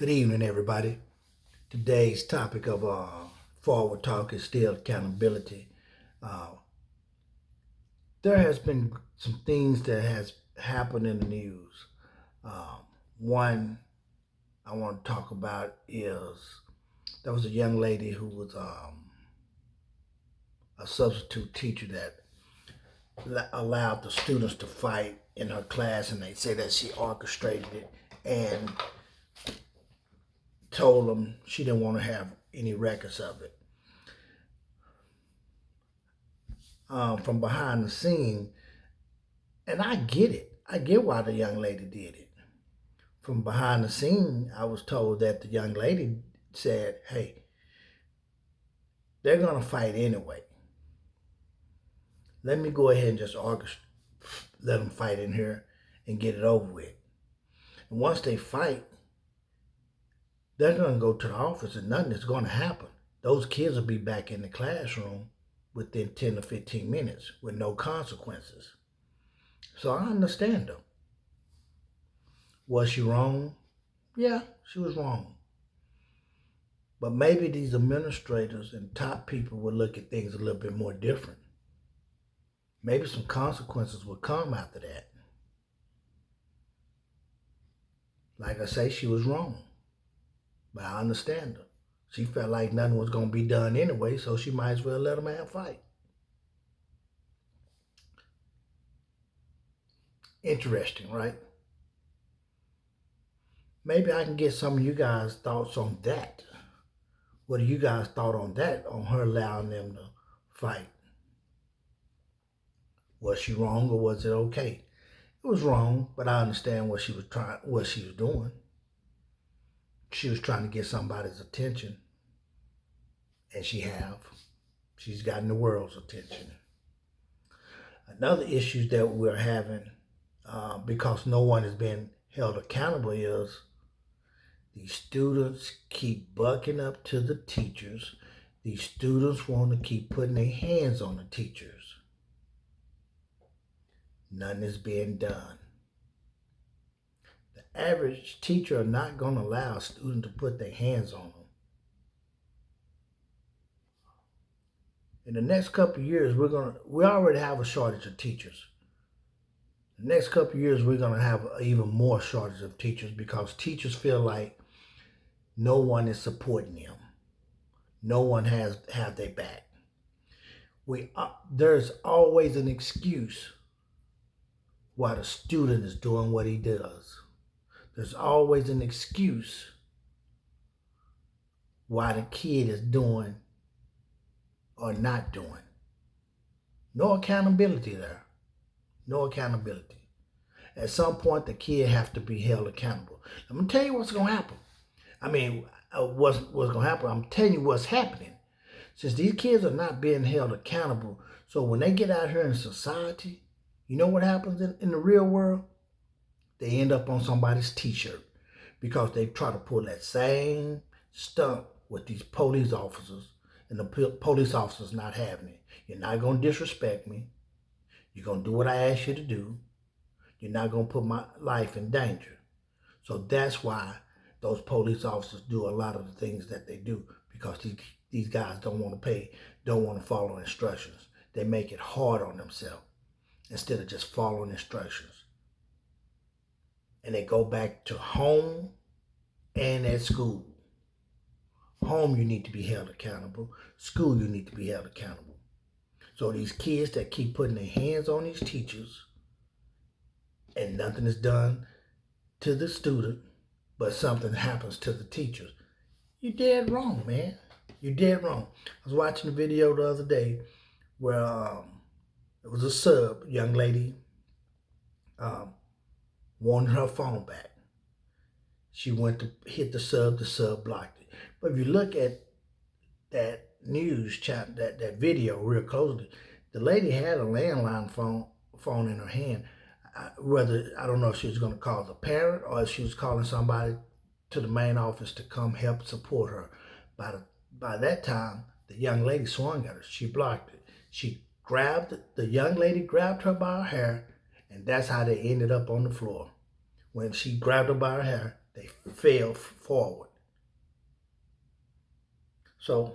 Good evening, everybody. Today's topic of Forward Talk is still accountability. Uh, there has been some things that has happened in the news. Um, One I want to talk about is there was a young lady who was a substitute teacher that allowed the students to fight in her class, and they say that she orchestrated it and told them she didn't want to have any records of it. From behind the scene, and I get it. I get why the young lady did it. From behind the scene, I was told that the young lady said, hey, they're going to fight anyway. Let me go ahead and just let them fight in here and get it over with. And once they fight, they're going to go to the office and nothing is going to happen. Those kids will be back in the classroom within 10 to 15 minutes with no consequences. So I understand her. Was she wrong? Yeah, she was wrong. But maybe these administrators and top people would look at things a little bit more different. Maybe some consequences would come after that. Like I say, she was wrong. But I understand her. She felt like nothing was going to be done anyway, so she might as well let them have a fight. Interesting, right? Maybe I can get some of you guys' thoughts on that. What do you guys thought on that, on her allowing them to fight? Was she wrong or was it okay? It was wrong, but I understand what she was doing. She was trying to get somebody's attention, and she's gotten the world's attention. Another issue that we're having, because no one is being held accountable, is these students keep bucking up to the teachers. These students want to keep putting their hands on the teachers. Nothing is being done. The average teacher are not going to allow a student to put their hands on them. In the next couple of years, we already have a shortage of teachers. The next couple of years, we're going to have even more shortage of teachers because teachers feel like no one is supporting them. No one has their back. There's always an excuse why the student is doing what he does. There's always an excuse why the kid is doing or not doing. No accountability there. No accountability. At some point, the kid has to be held accountable. I'm going to tell you what's going to happen. What's going to happen? I'm telling you what's happening. Since these kids are not being held accountable, so when they get out here in society, you know what happens in the real world? They end up on somebody's t-shirt because they try to pull that same stunt with these police officers, and the police officers not having it. You're not going to disrespect me. You're going to do what I ask you to do. You're not going to put my life in danger. So that's why those police officers do a lot of the things that they do, because these guys don't want to pay, don't want to follow instructions. They make it hard on themselves instead of just following instructions. And they go back to home and at school. Home, you need to be held accountable. School, you need to be held accountable. So these kids that keep putting their hands on these teachers and nothing is done to the student, but something happens to the teachers, you're dead wrong, man. You're dead wrong. I was watching a video the other day where it was a young lady wanted her phone back. She went to hit the sub blocked it. But if you look at that news chat, that video real closely, the lady had a landline phone in her hand. I don't know if she was going to call the parent or if she was calling somebody to the main office to come help support her. By that time, the young lady swung at her. She blocked it. The young lady grabbed her by her hair, and that's how they ended up on the floor. When she grabbed her by her hair, They fail forward. So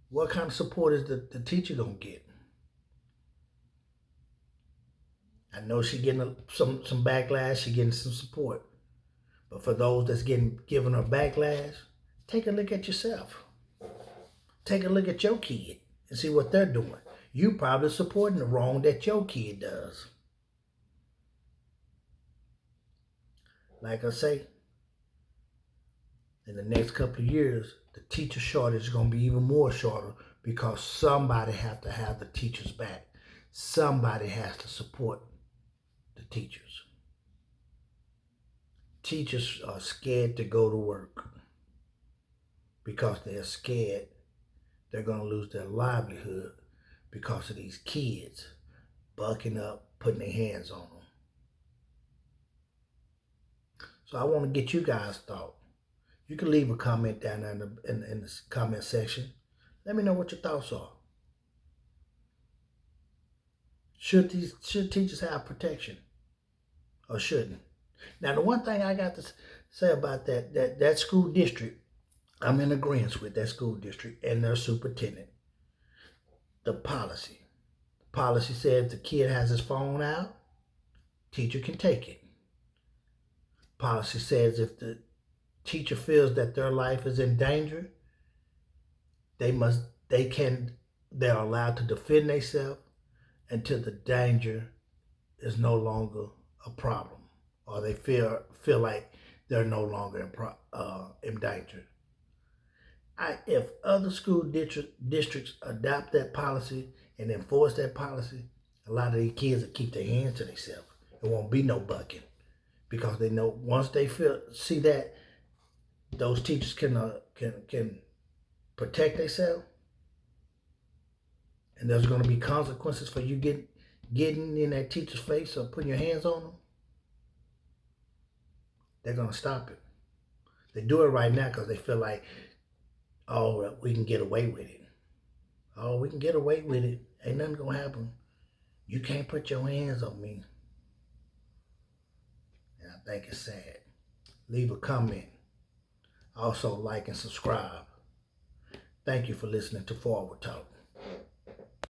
what kind of support is the teacher going to get? I know she's getting some backlash. She's getting some support. But for those that's giving her backlash, take a look at yourself. Take a look at your kid and see what they're doing. You probably supporting the wrong that your kid does. Like I say, in the next couple of years, the teacher shortage is going to be even more shorter because somebody has to have the teachers back. Somebody has to support the teachers. Teachers are scared to go to work because they're scared they're going to lose their livelihood because of these kids bucking up, putting their hands on them. So I want to get you guys' thought. You can leave a comment down there in the comment section. Let me know what your thoughts are. Should teachers have protection or shouldn't? Now, the one thing I got to say about that school district, I'm in agreement with that school district and their superintendent. The policy. The policy says the kid has his phone out, teacher can take it. Policy says if the teacher feels that their life is in danger, they're allowed to defend themselves until the danger is no longer a problem, or they feel like they're no longer in danger. If other school districts adopt that policy and enforce that policy, a lot of these kids will keep their hands to themselves. It won't be no bucking because they know once they see that those teachers can protect themselves, and there's going to be consequences for you getting in that teacher's face or putting your hands on them, they're going to stop it. They do it right now because they feel like, oh, we can get away with it. Oh, we can get away with it. Ain't nothing going to happen. You can't put your hands on me. And I think it's sad. Leave a comment. Also, like and subscribe. Thank you for listening to Forward Talk.